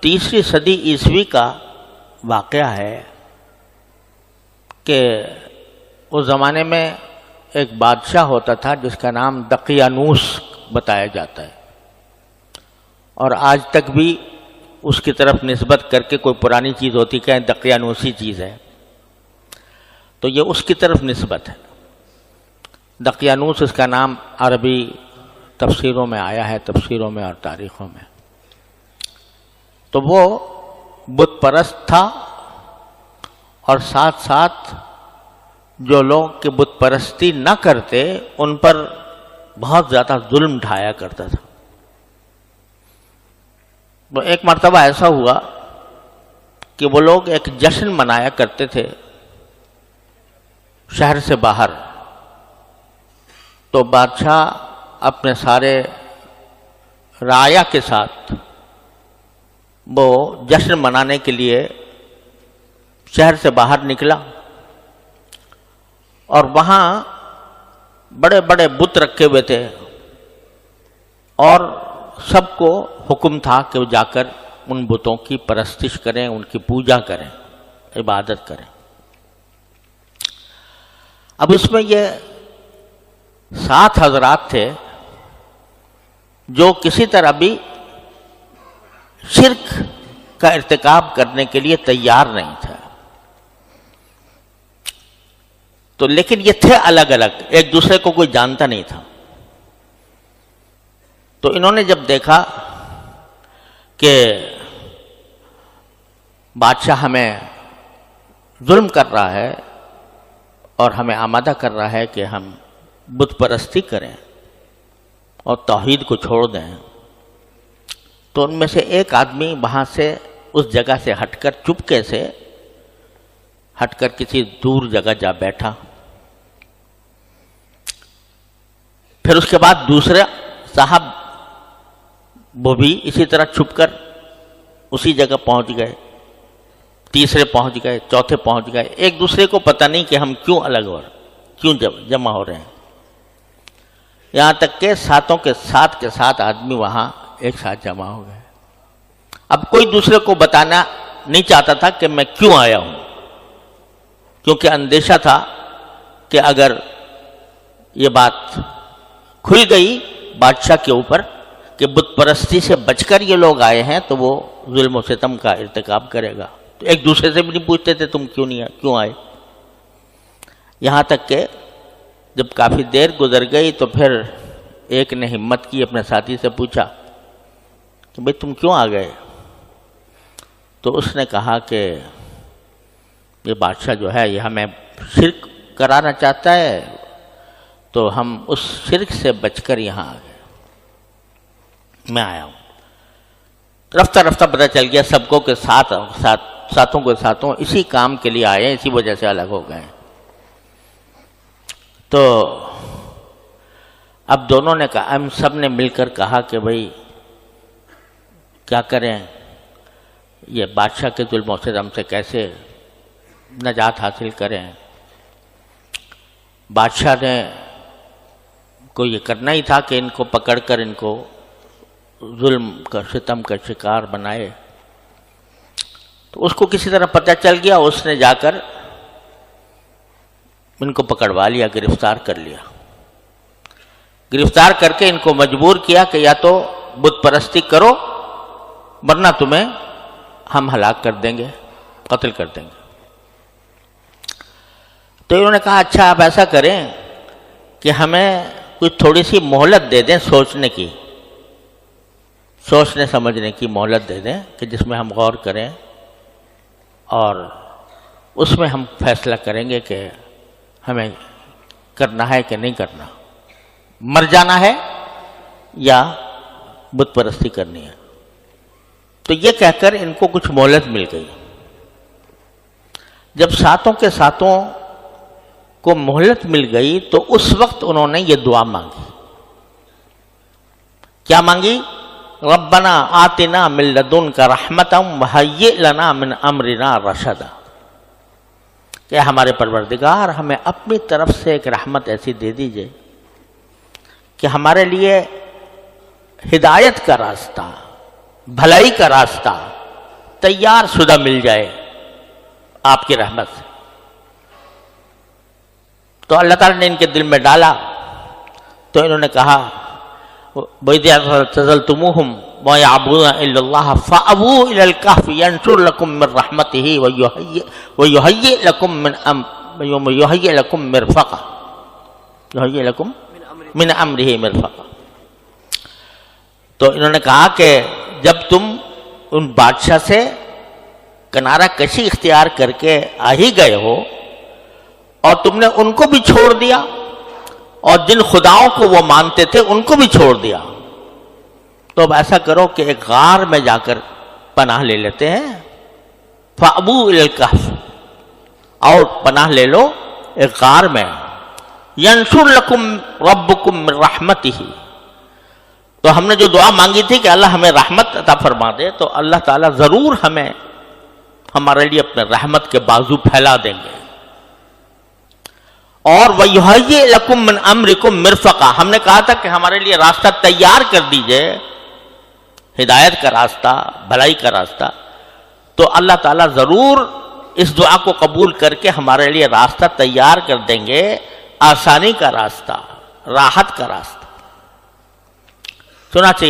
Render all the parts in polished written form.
تیسری صدی عیسوی کا واقعہ ہے کہ اس زمانے میں ایک بادشاہ ہوتا تھا جس کا نام دقیانوس بتایا جاتا ہے، اور آج تک بھی اس کی طرف نسبت کر کے کوئی پرانی چیز ہوتی کہ دقیانوسی چیز ہے، تو یہ اس کی طرف نسبت ہے۔ دقیانوس اس کا نام عربی تفسیروں میں آیا ہے، تفسیروں میں اور تاریخوں میں۔ تو وہ بت پرست تھا، اور ساتھ ساتھ جو لوگ کہ بت پرستی نہ کرتے ان پر بہت زیادہ ظلم ڈھایا کرتا تھا۔ تو ایک مرتبہ ایسا ہوا کہ وہ لوگ ایک جشن منایا کرتے تھے شہر سے باہر، تو بادشاہ اپنے سارے رعایا کے ساتھ وہ جشن منانے کے لیے شہر سے باہر نکلا، اور وہاں بڑے بڑے بت رکھے ہوئے تھے، اور سب کو حکم تھا کہ وہ جا کر ان بتوں کی پرستش کریں، ان کی پوجا کریں، عبادت کریں۔ اب اس میں یہ 7 حضرات تھے جو کسی طرح بھی شرک کا ارتکاب کرنے کے لیے تیار نہیں تھے، تو لیکن یہ تھے الگ الگ، ایک دوسرے کو کوئی جانتا نہیں تھا۔ تو انہوں نے جب دیکھا کہ بادشاہ ہمیں ظلم کر رہا ہے اور ہمیں آمادہ کر رہا ہے کہ ہم بت پرستی کریں اور توحید کو چھوڑ دیں، تو ان میں سے ایک آدمی وہاں سے اس جگہ سے ہٹ کر چپکے سے ہٹ کر کسی دور جگہ جا بیٹھا۔ پھر اس کے بعد دوسرے صاحب وہ بھی اسی طرح چھپ کر اسی جگہ پہنچ گئے، تیسرے پہنچ گئے، چوتھے پہنچ گئے۔ ایک دوسرے کو پتہ نہیں کہ ہم کیوں الگ ہو رہے ہیں، کیوں جمع ہو رہے ہیں، یہاں تک کہ 7 کے 7 آدمی وہاں ایک ساتھ جمع ہو گئے۔ اب کوئی دوسرے کو بتانا نہیں چاہتا تھا کہ میں کیوں آیا ہوں، کیونکہ اندیشہ تھا کہ اگر یہ بات کھل گئی بادشاہ کے اوپر کہ بت پرستی سے بچ کر یہ لوگ آئے ہیں تو وہ ظلم و ستم کا ارتکاب کرے گا، تو ایک دوسرے سے بھی نہیں پوچھتے تھے تم کیوں آئے۔ یہاں تک کہ جب کافی دیر گزر گئی تو پھر ایک نے ہمت کی، اپنے ساتھی سے پوچھا کہ بھئی تم کیوں آ گئے؟ تو اس نے کہا کہ یہ بادشاہ جو ہے یہ ہمیں شرک کرانا چاہتا ہے، تو ہم اس شرک سے بچ کر یہاں آ گئے، میں آیا ہوں۔ رفتہ رفتہ پتہ چل گیا سب کو کہ ساتوں کے ساتوں اسی کام کے لیے آئے ہیں، اسی وجہ سے الگ ہو گئے ہیں۔ تو اب دونوں نے کہا، ہم سب نے مل کر کہا کہ بھئی کیا کریں، یہ بادشاہ کے ظلم و ستم سے کیسے نجات حاصل کریں۔ بادشاہ نے کو یہ کرنا ہی تھا کہ ان کو پکڑ کر ان کو ظلم کا ستم کا شکار بنائے۔ تو اس کو کسی طرح پتہ چل گیا، اس نے جا کر ان کو پکڑوا لیا، گرفتار کر لیا۔ گرفتار کر کے ان کو مجبور کیا کہ یا تو بت پرستی کرو ورنہ تمہیں ہم ہلاک کر دیں گے، قتل کر دیں گے۔ تو انہوں نے کہا اچھا آپ ایسا کریں کہ ہمیں کوئی تھوڑی سی مہلت دے دیں، سوچنے سمجھنے کی مہلت دے دیں کہ جس میں ہم غور کریں اور اس میں ہم فیصلہ کریں گے کہ ہمیں کرنا ہے کہ نہیں کرنا، مر جانا ہے یا بت پرستی کرنی ہے۔ تو یہ کہہ کر ان کو کچھ مہلت مل گئی۔ جب 7 کے 7 کو مہلت مل گئی تو اس وقت انہوں نے یہ دعا مانگی۔ کیا مانگی؟ ربنا آتنا من لدنک رحمتا وہیئ لنا من امرنا رشدا، کہ ہمارے پروردگار ہمیں اپنی طرف سے ایک رحمت ایسی دے دیجئے کہ ہمارے لیے ہدایت کا راستہ، بھلائی کا راستہ تیار شدہ مل جائے آپ کی رحمت سے. تو اللہ تعالیٰ نے ان کے دل میں ڈالا تو انہوں نے کہا وَإِذْ اعْتَزَلْتُمُوهُمْ وَمَا يَعْبُدُونَ إِلَّا اللَّهَ فَأْوُوا إِلَى الْكَهْفِ يَنشُرْ لَكُم مِّن رَّحْمَتِهِ وَيُهَيِّئْ لَكُم مِّنْ أَمْرِهِ مِرْفَقًا. تو انہوں نے کہا کہ جب تم ان بادشاہ سے کنارہ کشی اختیار کر کے آ ہی گئے ہو اور تم نے ان کو بھی چھوڑ دیا اور جن خداؤں کو وہ مانتے تھے ان کو بھی چھوڑ دیا، تو اب ایسا کرو کہ ایک غار میں جا کر پناہ لے لیتے ہیں. فَأْوُوا إِلَى الْكَهْفِ، اور پناہ لے لو ایک غار میں. يَنشُرْ لَكُمْ رَبُّكُمْ مِنْ رَحْمَتِهِ، تو ہم نے جو دعا مانگی تھی کہ اللہ ہمیں رحمت عطا فرما دے، تو اللہ تعالیٰ ضرور ہمارے لیے اپنے رحمت کے بازو پھیلا دیں گے. اور وَيُهَيِّئْ لَكُم مِّنْ أَمْرِكُم مِّرْفَقًا، ہم نے کہا تھا کہ ہمارے لیے راستہ تیار کر دیجئے، ہدایت کا راستہ، بھلائی کا راستہ. تو اللہ تعالیٰ ضرور اس دعا کو قبول کر کے ہمارے لیے راستہ تیار کر دیں گے، آسانی کا راستہ، راحت کا راستہ. چنانچہ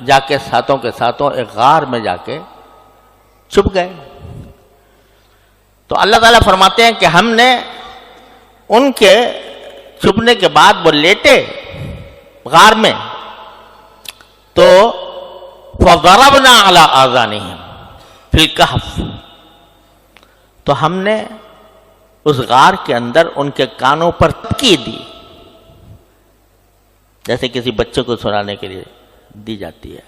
جا کے ساتھوں کے ساتھوں ایک غار میں جا کے چھپ گئے. تو اللہ تعالیٰ فرماتے ہیں کہ ہم نے ان کے چھپنے کے بعد وہ لیٹے غار میں، تو فَضَرَبْنَا عَلَىٰ آذَانِهِمْ فِي الْكَهْفِ، تو ہم نے اس غار کے اندر ان کے کانوں پر تھپکی دی، جیسے کسی بچے کو سنانے کے لیے دی جاتی ہے.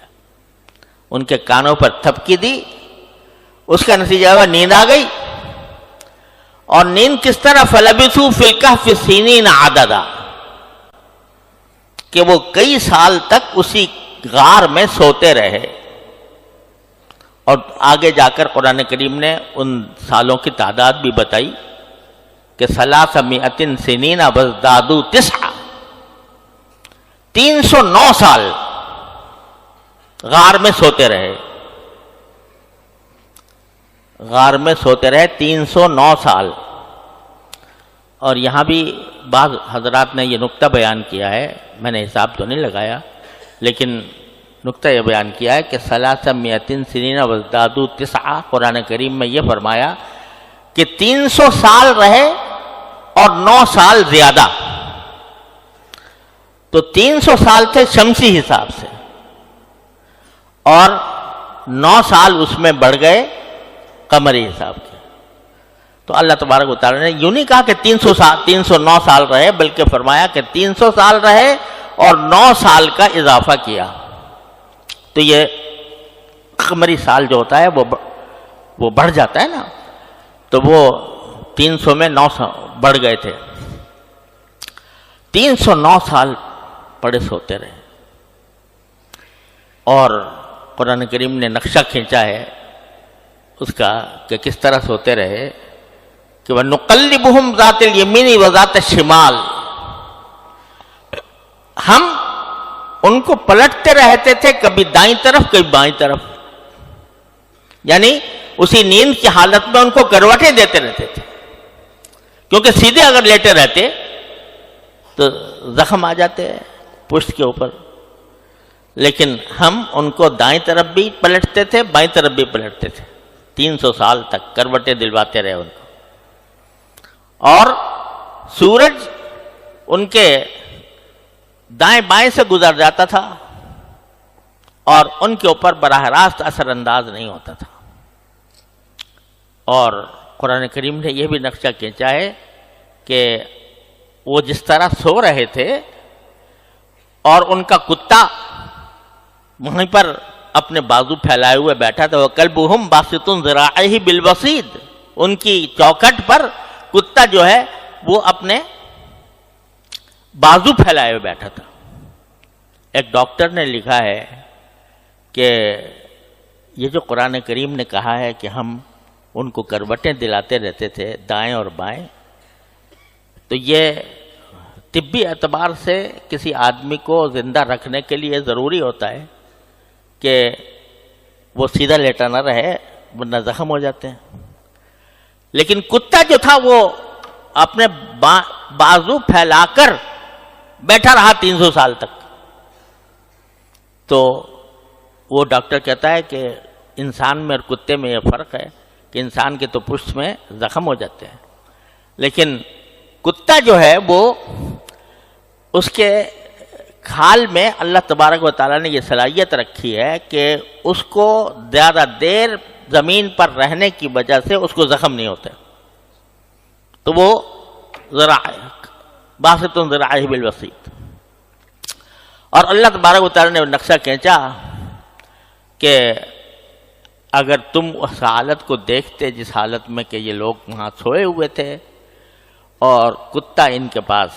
ان کے کانوں پر تھپکی دی، اس کا نتیجہ ہوا نیند آ گئی. اور نیند کس طرح؟ فَلَبِثُوا فِي الْكَهْفِ سِنِينَ عَدَدًا، کہ وہ کئی سال تک اسی غار میں سوتے رہے. اور آگے جا کر قرآن کریم نے ان سالوں کی تعداد بھی بتائی کہ 300 سنین وازدادوا 9، 309 سال غار میں سوتے رہے. غار میں سوتے رہے 309 سال. اور یہاں بھی بعض حضرات نے یہ نقطہ بیان کیا ہے، میں نے حساب تو نہیں لگایا، لیکن نقطہ یہ بیان کیا ہے کہ 300 سنین وازدادوا 9، قرآن کریم میں یہ فرمایا کہ 300 سال رہے اور 9 سال زیادہ. تو 300 سال تھے شمسی حساب سے، اور 9 سال اس میں بڑھ گئے قمری حساب کے. تو اللہ تبارک و تعالیٰ نے یوں نہیں کہا کہ 309 سال رہے، بلکہ فرمایا کہ 300 سال رہے اور 9 سال کا اضافہ کیا. تو یہ قمری سال جو ہوتا ہے وہ بڑھ جاتا ہے نا، تو وہ 300 میں 9 بڑھ گئے تھے. 309 سال پڑے سوتے رہے. اور قرآن کریم نے نقشہ کھینچا ہے اس کا کہ کس طرح سوتے رہے کہ وَنُقَلِّبُهُمْ ذَاتِ الْيَمِينِ وَذَاتِ الشِّمَالِ، ہم ان کو پلٹتے رہتے تھے، کبھی دائیں طرف کبھی بائیں طرف، یعنی اسی نیند کی حالت میں ان کو کروٹیں دیتے رہتے تھے، کیونکہ سیدھے اگر لیٹے رہتے تو زخم آ جاتے ہیں پشت کے اوپر. لیکن ہم ان کو دائیں طرف بھی پلٹتے تھے، بائیں طرف بھی پلٹتے تھے. 300 سال تک کروٹیں دلواتے رہے ان کو. اور سورج ان کے دائیں بائیں سے گزر جاتا تھا اور ان کے اوپر براہ راست اثر انداز نہیں ہوتا تھا. اور قرآن کریم نے یہ بھی نقشہ کھینچا ہے کہ وہ جس طرح سو رہے تھے اور ان کا کتا وہیں پر اپنے بازو پھیلائے ہوئے بیٹھا تھا. وَكَلْبُهُمْ بَاسِطٌ ذِرَاعِهِ بِالْوَصِيدِ، ان کی چوکھٹ پر کتا جو ہے وہ اپنے بازو پھیلائے ہوئے بیٹھا تھا. ایک ڈاکٹر نے لکھا ہے کہ یہ جو قرآن کریم نے کہا ہے کہ ہم ان کو کروٹیں دلاتے رہتے تھے دائیں اور بائیں، تو یہ طبی اعتبار سے کسی آدمی کو زندہ رکھنے کے لیے ضروری ہوتا ہے کہ وہ سیدھا لیٹا نہ رہے ورنہ زخم ہو جاتے ہیں. لیکن کتا جو تھا وہ اپنے بازو پھیلا کر بیٹھا رہا 300 سال تک. تو وہ ڈاکٹر کہتا ہے کہ انسان میں اور کتے میں یہ فرق ہے کہ انسان کے تو پشت میں زخم ہو جاتے ہیں، لیکن کتا جو ہے وہ اس کے کھال میں اللہ تبارک و تعالیٰ نے یہ صلاحیت رکھی ہے کہ اس کو زیادہ دیر زمین پر رہنے کی وجہ سے اس کو زخم نہیں ہوتے. تو وہ باسط ذراعہ بالوسیط. اور اللہ تبارک و تعالیٰ نے نقشہ کھینچا کہ اگر تم اس حالت کو دیکھتے جس حالت میں کہ یہ لوگ وہاں سوئے ہوئے تھے اور کتا ان کے پاس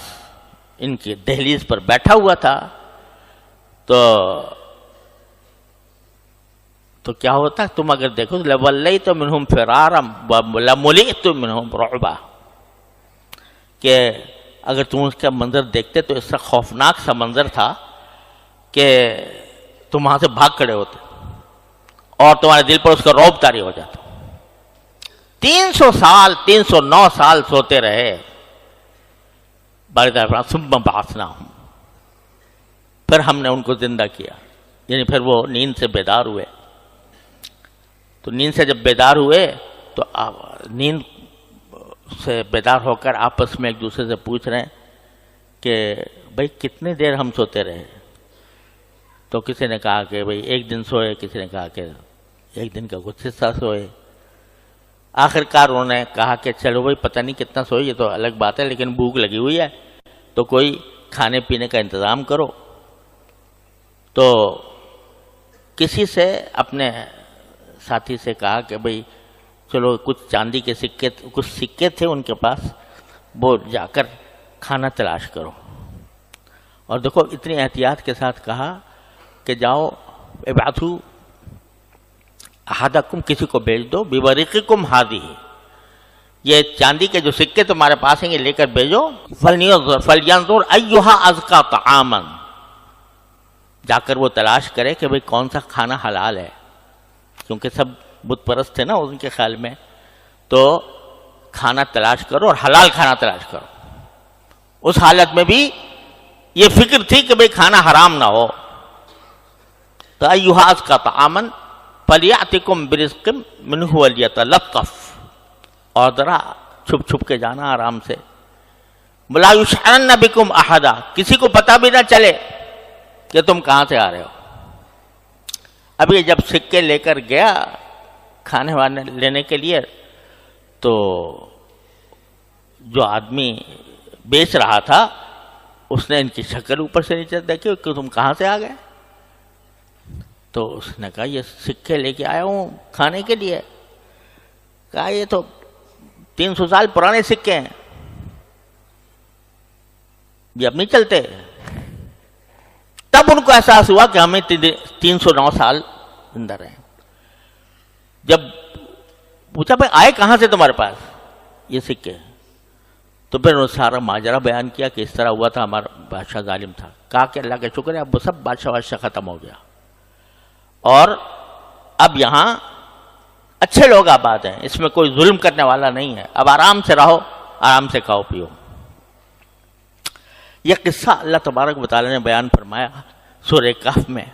ان کی دہلیز پر بیٹھا ہوا تھا، تو کیا ہوتا؟ تم اگر دیکھو لَوَلَّيْتَ مِنْهُمْ فِرَارًا وَلَمُلِئْتُ مِنْهُمْ رُعْبًا، کہ اگر تم اس کا منظر دیکھتے تو اس کا خوفناک سا منظر تھا کہ تم وہاں سے بھاگ کھڑے ہوتے اور تمہارے دل پر اس کا رعب طاری ہو جاتا. 300 سال 309 سال سوتے رہے. ثم بعثناہم، پھر ہم نے ان کو زندہ کیا، یعنی پھر وہ نیند سے بیدار ہوئے. تو نیند سے جب بیدار ہوئے تو نیند سے بیدار ہو کر آپس میں ایک دوسرے سے پوچھ رہے ہیں کہ بھئی کتنے دیر ہم سوتے رہے؟ تو کسی نے کہا کہ بھئی 1 دن سوئے، کسی نے کہا کہ 1 دن کا کچھ حصہ سوئے. آخر کار انہوں نے کہا کہ چلو بھئی پتہ نہیں کتنا سوئے، یہ تو الگ بات ہے، لیکن بھوک لگی ہوئی ہے تو کوئی کھانے پینے کا انتظام کرو. تو کسی سے اپنے ساتھی سے کہا کہ بھئی چلو کچھ چاندی کے سکے، کچھ سکے تھے ان کے پاس، وہ جا کر کھانا تلاش کرو. اور دیکھو اتنی احتیاط کے ساتھ کہا کہ جاؤ ابعثوا احدکم، کسی کو بھیج دو، بورقکم ہذہ، یہ چاندی کے جو سکے تمہارے پاس ہیں یہ لے کر بھیجو. فلینظر ایھا ازکی طعاما، جا کر وہ تلاش کرے کہ بھئی کون سا کھانا حلال ہے، کیونکہ سب بت پرست تھے نا ان کے خیال میں. تو کھانا تلاش کرو اور حلال کھانا تلاش کرو. اس حالت میں بھی یہ فکر تھی کہ بھئی کھانا حرام نہ ہو. تو ایھا ازکی طعاما فلیأتکم برزق منہ ولیتلطف، اور ذرا چھپ چھپ کے جانا آرام سے. ولا یشعرن بکم احدا، کسی کو پتہ بھی نہ چلے کہ تم کہاں سے آ رہے ہو. اب یہ جب سکے لے کر گیا کھانے وانے لینے کے لیے، تو جو آدمی بیچ رہا تھا اس نے ان کی شکل اوپر سے نیچے دیکھی کہ تم کہاں سے آ گئے. تو اس نے کہا یہ سکے لے کے آیا ہوں کھانے کے لیے. کہا یہ تو 300 سال پرانے سکے ہیں، یہ اب نہیں چلتے. تب ان کو احساس ہوا کہ ہمیں 309 سال زندہ رہے. جب پوچھا بھائی آئے کہاں سے تمہارے پاس یہ سکے، تو پھر انہوں نے سارا ماجرا بیان کیا کہ اس طرح ہوا تھا، ہمارا بادشاہ ظالم تھا. کہا کہ اللہ کا شکر ہے اب وہ سب بادشاہ ختم ہو گیا، اور اب یہاں اچھے لوگ آباد ہیں، اس میں کوئی ظلم کرنے والا نہیں ہے، اب آرام سے رہو، آرام سے کھاؤ پیو. یہ قصہ اللہ تبارک و تعالی نے بیان فرمایا سورہ کہف میں.